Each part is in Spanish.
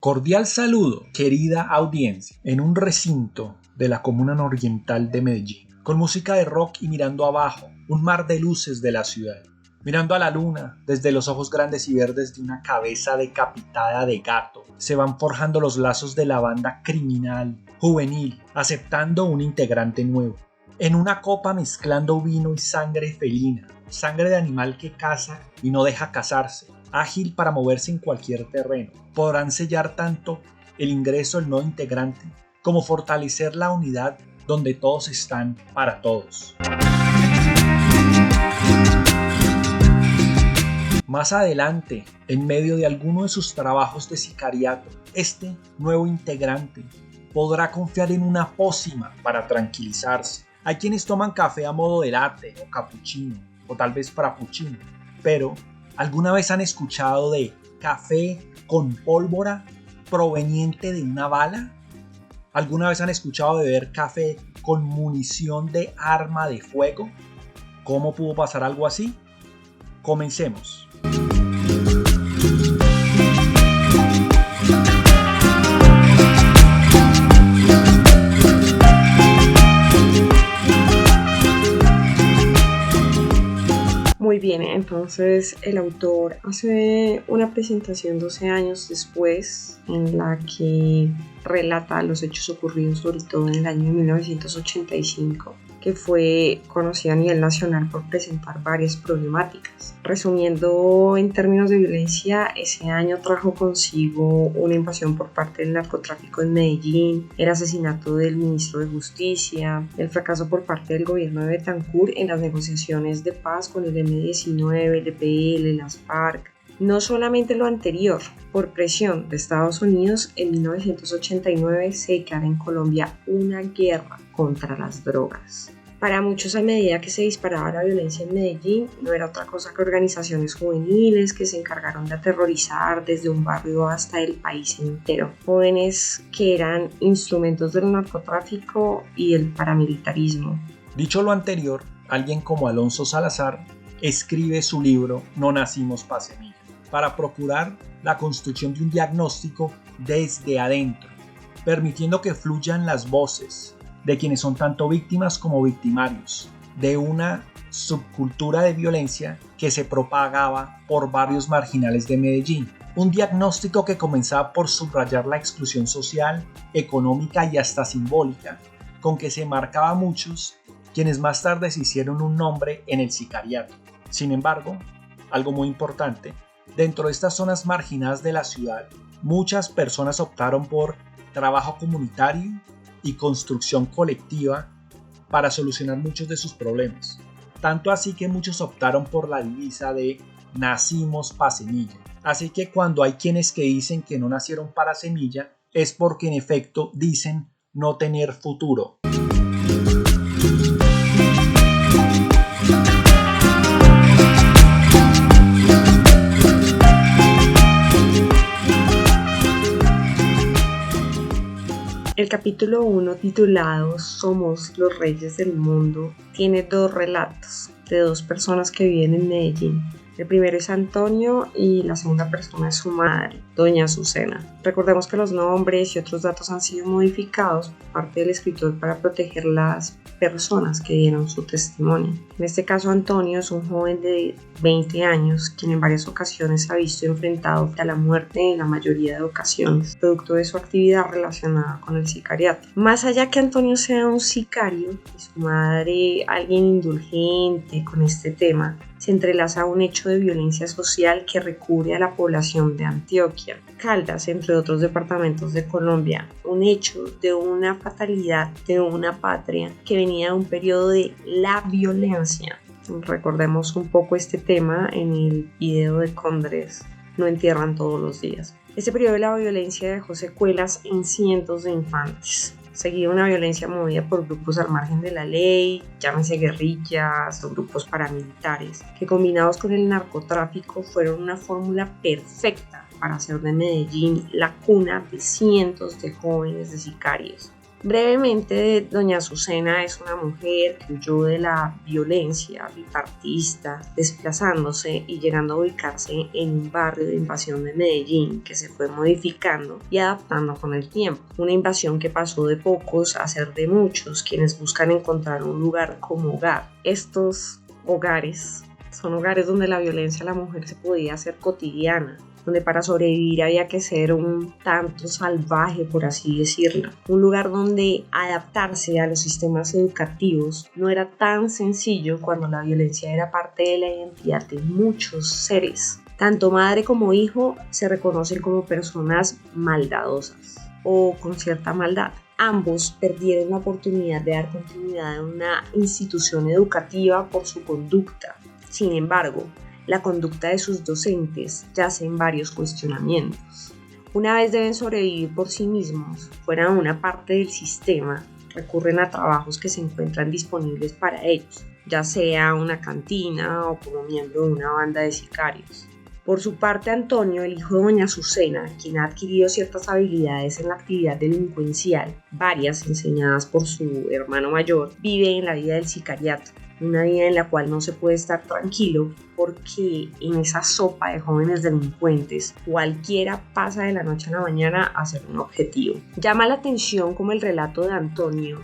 Cordial saludo, querida audiencia, en un recinto de la comuna nororiental de Medellín, con música de rock y mirando abajo, un mar de luces de la ciudad, mirando a la luna desde los ojos grandes y verdes de una cabeza decapitada de gato, se van forjando los lazos de la banda criminal, juvenil, aceptando un integrante nuevo, en una copa mezclando vino y sangre felina, sangre de animal que caza y no deja cazarse, ágil para moverse en cualquier terreno. Podrán sellar tanto el ingreso del nuevo integrante como fortalecer la unidad donde todos están para todos. Más adelante, en medio de alguno de sus trabajos de sicariato, este nuevo integrante podrá confiar en una pócima para tranquilizarse. Hay quienes toman café a modo de latte o cappuccino o tal vez frappuccino, pero ¿alguna vez han escuchado de café con pólvora proveniente de una bala? ¿Alguna vez han escuchado de beber café con munición de arma de fuego? ¿Cómo pudo pasar algo así? Comencemos. Muy bien, entonces el autor hace una presentación 12 años después en la que relata los hechos ocurridos sobre todo en el año de 1985, que fue conocida a nivel nacional por presentar varias problemáticas. Resumiendo en términos de violencia, ese año trajo consigo una invasión por parte del narcotráfico en Medellín, el asesinato del ministro de Justicia, el fracaso por parte del gobierno de Betancur en las negociaciones de paz con el M-19, el EPL, las FARC. No solamente lo anterior, por presión de Estados Unidos, en 1989 se declara en Colombia una guerra contra las drogas. Para muchos, a medida que se disparaba la violencia en Medellín, no era otra cosa que organizaciones juveniles que se encargaron de aterrorizar desde un barrio hasta el país entero. Jóvenes que eran instrumentos del narcotráfico y del paramilitarismo. Dicho lo anterior, alguien como Alonso Salazar escribe su libro No nacimos pa' semilla, para procurar la construcción de un diagnóstico desde adentro, permitiendo que fluyan las voces de quienes son tanto víctimas como victimarios de una subcultura de violencia que se propagaba por barrios marginales de Medellín. Un diagnóstico que comenzaba por subrayar la exclusión social, económica y hasta simbólica, con que se marcaba a muchos, quienes más tarde se hicieron un nombre en el sicariato. Sin embargo, algo muy importante, dentro de estas zonas marginadas de la ciudad, muchas personas optaron por trabajo comunitario y construcción colectiva para solucionar muchos de sus problemas. Tanto así que muchos optaron por la divisa de nacimos pa' semilla. Así que cuando hay quienes que dicen que no nacieron para semilla, es porque en efecto dicen no tener futuro. El capítulo 1, titulado Somos los Reyes del Mundo, tiene dos relatos de dos personas que viven en Medellín. El primero es Antonio y la segunda persona es su madre, doña Azucena. Recordemos que los nombres y otros datos han sido modificados por parte del escritor para proteger las personas que dieron su testimonio. En este caso, Antonio es un joven de 20 años quien en varias ocasiones se ha visto enfrentado a la muerte en la mayoría de ocasiones, producto de su actividad relacionada con el sicariato. Más allá que Antonio sea un sicario y su madre alguien indulgente con este tema, se entrelaza un hecho de violencia social que recubre a la población de Antioquia, Caldas, entre otros departamentos de Colombia, un hecho de una fatalidad de una patria que venía de un periodo de la violencia. Recordemos un poco este tema en el video de Condres, No entierran todos los días. Este periodo de la violencia dejó secuelas en cientos de infantes. Seguía una violencia movida por grupos al margen de la ley, llámense guerrillas o grupos paramilitares, que combinados con el narcotráfico fueron una fórmula perfecta para hacer de Medellín la cuna de cientos de jóvenes de sicarios. Brevemente, doña Azucena es una mujer que huyó de la violencia bipartidista, desplazándose y llegando a ubicarse en un barrio de invasión de Medellín que se fue modificando y adaptando con el tiempo. Una invasión que pasó de pocos a ser de muchos, quienes buscan encontrar un lugar como hogar. Estos hogares son hogares donde la violencia a la mujer se podía hacer cotidiana, donde para sobrevivir había que ser un tanto salvaje, por así decirlo. Un lugar donde adaptarse a los sistemas educativos no era tan sencillo cuando la violencia era parte de la identidad de muchos seres. Tanto madre como hijo se reconocen como personas maldadosas o con cierta maldad. Ambos perdieron la oportunidad de dar continuidad a una institución educativa por su conducta. Sin embargo, la conducta de sus docentes yace en varios cuestionamientos. Una vez deben sobrevivir por sí mismos, fuera de una parte del sistema, recurren a trabajos que se encuentran disponibles para ellos, ya sea una cantina o como miembro de una banda de sicarios. Por su parte, Antonio, el hijo de doña Azucena, quien ha adquirido ciertas habilidades en la actividad delincuencial, varias enseñadas por su hermano mayor, vive en la vida del sicariato. Una vida en la cual no se puede estar tranquilo porque en esa sopa de jóvenes delincuentes cualquiera pasa de la noche a la mañana a ser un objetivo. Llama la atención como el relato de Antonio,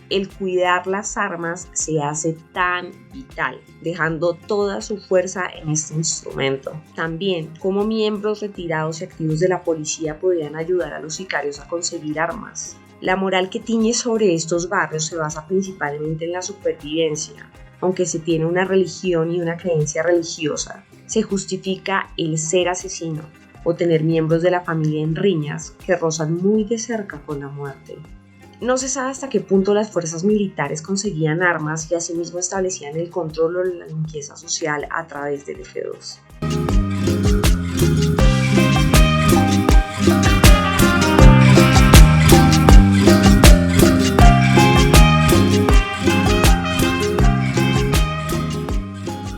el cuidar las armas se hace tan vital, dejando toda su fuerza en este instrumento. También como miembros retirados y activos de la policía podían ayudar a los sicarios a conseguir armas. La moral que tiñe sobre estos barrios se basa principalmente en la supervivencia. Aunque se tiene una religión y una creencia religiosa, se justifica el ser asesino o tener miembros de la familia en riñas que rozan muy de cerca con la muerte. No se sabe hasta qué punto las fuerzas militares conseguían armas y asimismo establecían el control o la limpieza social a través del F2.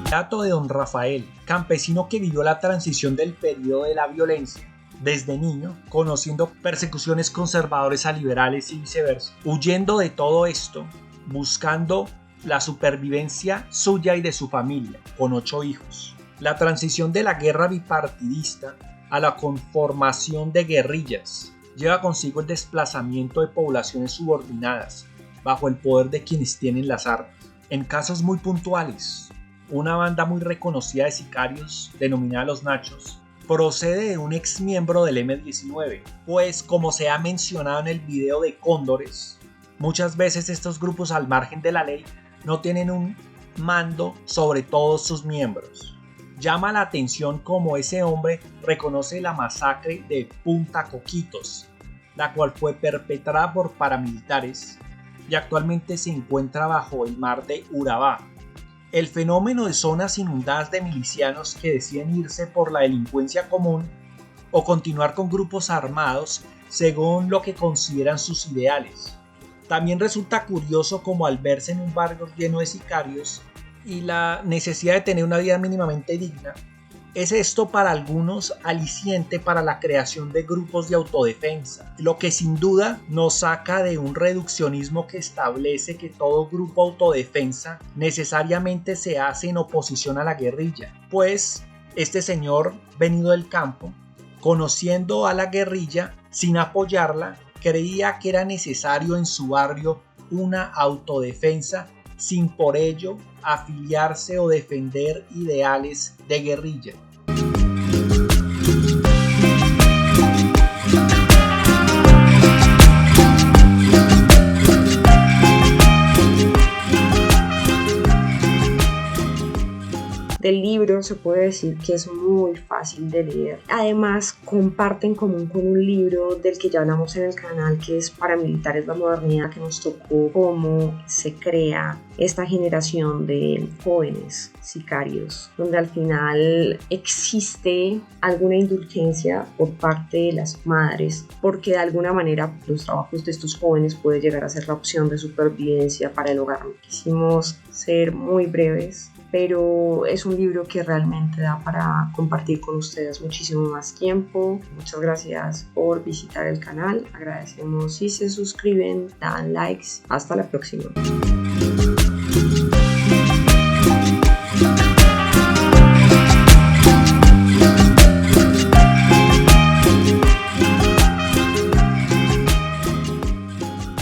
Relato de don Rafael, campesino que vivió la transición del periodo de la violencia, desde niño, conociendo persecuciones conservadores a liberales y viceversa, huyendo de todo esto, buscando la supervivencia suya y de su familia, con 8 hijos. La transición de la guerra bipartidista a la conformación de guerrillas lleva consigo el desplazamiento de poblaciones subordinadas bajo el poder de quienes tienen las armas. En casos muy puntuales, una banda muy reconocida de sicarios, denominada Los Nachos, procede de un ex miembro del M-19, pues como se ha mencionado en el video de Cóndores, muchas veces estos grupos al margen de la ley no tienen un mando sobre todos sus miembros. Llama la atención cómo ese hombre reconoce la masacre de Punta Coquitos, la cual fue perpetrada por paramilitares y actualmente se encuentra bajo el mar de Urabá. El fenómeno de zonas inundadas de milicianos que deciden irse por la delincuencia común o continuar con grupos armados según lo que consideran sus ideales. También resulta curioso como al verse en un barrio lleno de sicarios y la necesidad de tener una vida mínimamente digna, es esto para algunos aliciente para la creación de grupos de autodefensa, lo que sin duda nos saca de un reduccionismo que establece que todo grupo autodefensa necesariamente se hace en oposición a la guerrilla, pues este señor venido del campo, conociendo a la guerrilla sin apoyarla, creía que era necesario en su barrio una autodefensa sin por ello afiliarse o defender ideales de guerrilla. Del libro se puede decir que es muy fácil de leer. Además, comparte en común con un libro del que ya hablamos en el canal, que es Paramilitares, la modernidad, que nos tocó cómo se crea esta generación de jóvenes sicarios, donde al final existe alguna indulgencia por parte de las madres, porque de alguna manera los trabajos de estos jóvenes puede llegar a ser la opción de supervivencia para el hogar. Quisimos ser muy breves pero es un libro que realmente da para compartir con ustedes muchísimo más tiempo. Muchas gracias por visitar el canal, agradecemos si se suscriben, dan likes. Hasta la próxima.